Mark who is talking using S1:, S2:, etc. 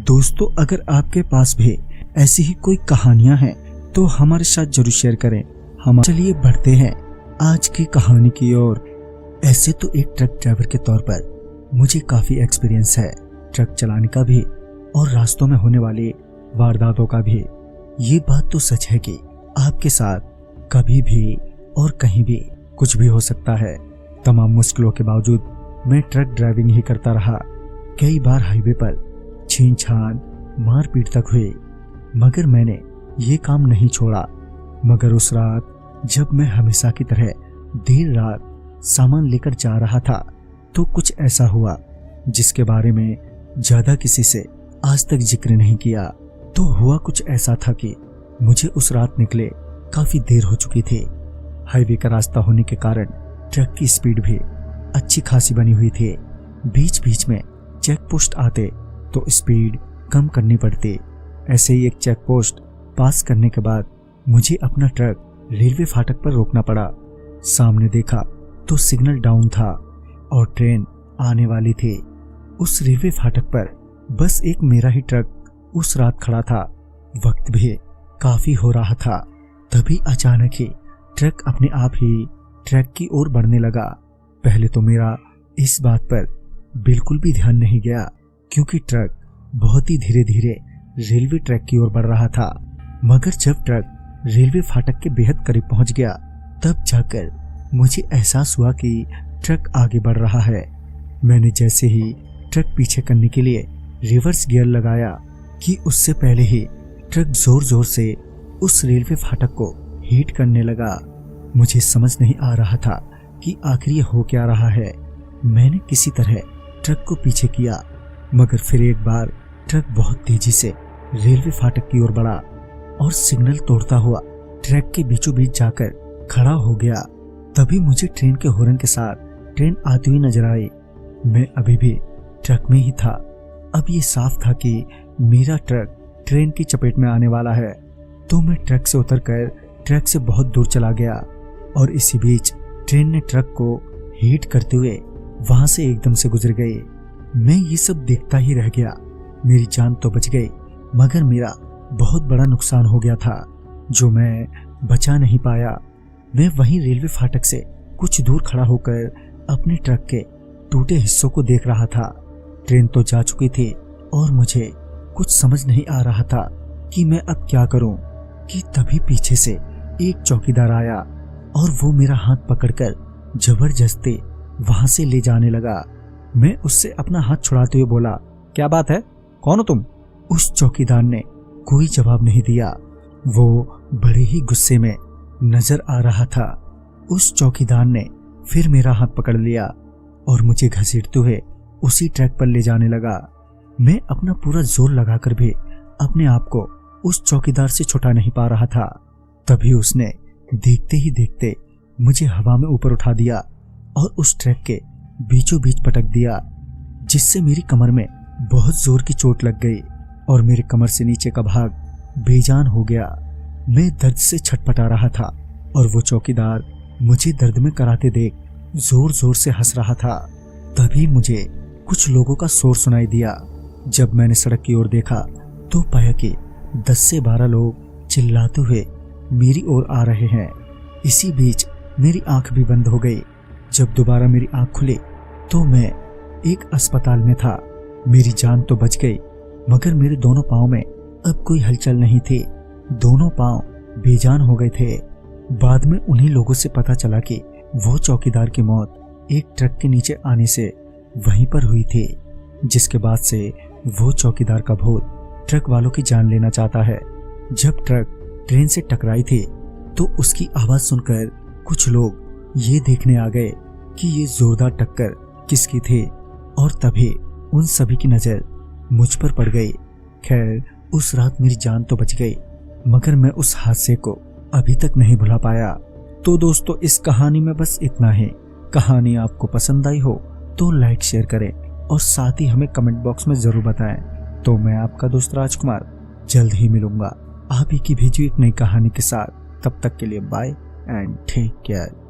S1: दोस्तों अगर आपके पास भी ऐसी ही कोई कहानियां हैं तो हमारे साथ जरूर शेयर करें। हम चलिए बढ़ते हैं आज की कहानी की ओर। ऐसे तो एक ट्रक ड्राइवर के तौर पर मुझे काफी एक्सपीरियंस है ट्रक चलाने का भी और रास्तों में होने वाली वारदातों का भी। ये बात तो सच है कि आपके साथ कभी भी और कहीं भी कुछ भी हो सकता है। तमाम मुश्किलों के बावजूद मैं ट्रक ड्राइविंग ही करता रहा। कई बार हाईवे पर छीन-छान मारपीट तक हुई, मगर मैंने ये काम नहीं छोड़ा। मगर उस रात जब मैं हमेशा की तरह देर रात सामान लेकर जा रहा था तो कुछ ऐसा हुआ जिसके बारे में ज्यादा किसी से आज तक जिक्र नहीं किया। तो हुआ कुछ ऐसा था कि मुझे उस रात निकले काफी देर हो चुकी थी। हाईवे का रास्ता होने के कारण ट्रक की स्पीड भी अच्छी खासी बनी हुई थी। बीच बीच में चेक पोस्ट आते तो स्पीड कम करनी पड़ती। ऐसे ही एक चेक पोस्ट पास करने के बाद मुझे अपना ट्रक रेलवे फाटक पर रोकना पड़ा। सामने देखा तो सिग्नल डाउन था और ट्रेन आने वाली थी। उस रेलवे फाटक पर बस एक मेरा ही ट्रक उस रात खड़ा था। वक्त भी काफी हो रहा था। तभी अचानक ही ट्रक अपने आप ही ट्रैक की ओर बढ़ने लगा। पहले तो मेरा इस बात पर बिल्कुल भी ध्यान नहीं गया क्योंकि ट्रक बहुत ही धीरे धीरे रेलवे ट्रैक की ओर बढ़ रहा था। मगर जब ट्रक रेलवे फाटक के बेहद करीब पहुंच गया तब जाकर मुझे एहसास हुआ कि ट्रक आगे बढ़ रहा है। मैंने जैसे ही ट्रक पीछे करने के लिए रिवर्स गियर लगाया कि उससे पहले ही ट्रक जोर जोर से उस रेलवे फाटक को हिट करने लगा। मुझे समझ नहीं आ रहा था कि आखिर ये हो क्या रहा है। मैंने किसी तरह ट्रक को पीछे किया, मगर फिर एक बार ट्रक बहुत तेजी से रेलवे फाटक की ओर बढ़ा और सिग्नल तोड़ता हुआ ट्रैक के बीचों बीच जाकर खड़ा हो गया। तभी मुझे ट्रेन के हॉर्न के साथ ट्रेन आती हुई नजर आई। मैं अभी भी ट्रक में ही था। अब ये साफ था कि मेरा ट्रक ट्रेन की चपेट में आने वाला है। तो मैं ट्रक से उतरकर ट्रक से बहुत दूर चला गया और इसी बीच ट्रेन ने ट्रक को हिट करते हुए वहां से एकदम से गुजर गई। मैं ये सब देखता ही रह गया। मेरी जान तो बच गई मगर मेरा बहुत बड़ा नुकसान हो गया था जो मैं बचा नहीं पाया। मैं वहीं रेलवे फाटक से कुछ दूर खड़ा होकर अपने ट्रक के टूटे हिस्सों को देख रहा था। ट्रेन तो जा चुकी थी और मुझे कुछ समझ नहीं आ रहा था कि मैं अब क्या करूं कि तभी पीछे से एक चौकीदार आया और वो मेरा हाथ पकड़कर जबरदस्ती वहां से ले जाने लगा। मैं उससे अपना हाथ छुड़ाते हुए बोला, क्या बात है, कौन हो तुम? उस चौकीदार ने कोई जवाब नहीं दिया। वो बड़े ही गुस्से में नजर आ रहा था। उस चौकीदार ने फिर मेरा हाथ पकड़ लिया और मुझे घसीटते हुए उसी ट्रैक पर ले जाने लगा। मैं अपना पूरा जोर लगाकर भी अपने आप को उस चौकीदार से छुड़ा नहीं पा रहा था। तभी उसने देखते ही देखते मुझे हवा में ऊपर उठा दिया और उस ट्रैक के बीचों बीच पटक दिया, जिससे मेरी कमर में बहुत जोर की चोट लग गई और मेरे कमर से नीचे का भाग बेजान हो गया। मैं दर्द से छटपटा रहा था और वो चौकीदार मुझे दर्द में कराते देख जोर जोर से हंस रहा था। तभी मुझे कुछ लोगों का शोर सुनाई दिया। जब मैंने सड़क की ओर देखा तो पाया कि 10 से 12 लोग चिल्लाते हुए मेरी ओर आ रहे हैं। इसी बीच मेरी आंख भी बंद हो गई। जब दोबारा मेरी आंख खुली तो मैं एक अस्पताल में था। मेरी जान तो बच गई मगर मेरे दोनों पांव में अब कोई हलचल नहीं थी। दोनों पांव बेजान हो गए थे। बाद में उन्हीं लोगों से पता चला कि वो चौकीदार की मौत एक ट्रक के नीचे आने से वहीं पर हुई थी, जिसके बाद से वो चौकीदार का भूत ट्रक वालों की जान लेना चाहता है। जब ट्रक ट्रेन से टकराई थी तो उसकी आवाज सुनकर कुछ लोग ये देखने आ गए कि ये जोरदार टक्कर किसकी थी और तभी उन सभी की नजर मुझ पर पड़ गई। खैर उस रात मेरी जान तो बच गई मगर मैं उस हादसे को अभी तक नहीं भुला पाया। तो दोस्तों इस कहानी में बस इतना ही। कहानी आपको पसंद आई हो तो लाइक शेयर करें और साथ ही हमें कमेंट बॉक्स में जरूर बताएं। तो मैं आपका दोस्त राजकुमार जल्द ही मिलूंगा आप ही की भेजी एक नई कहानी के साथ। तब तक के लिए बाय एंड टेक केयर।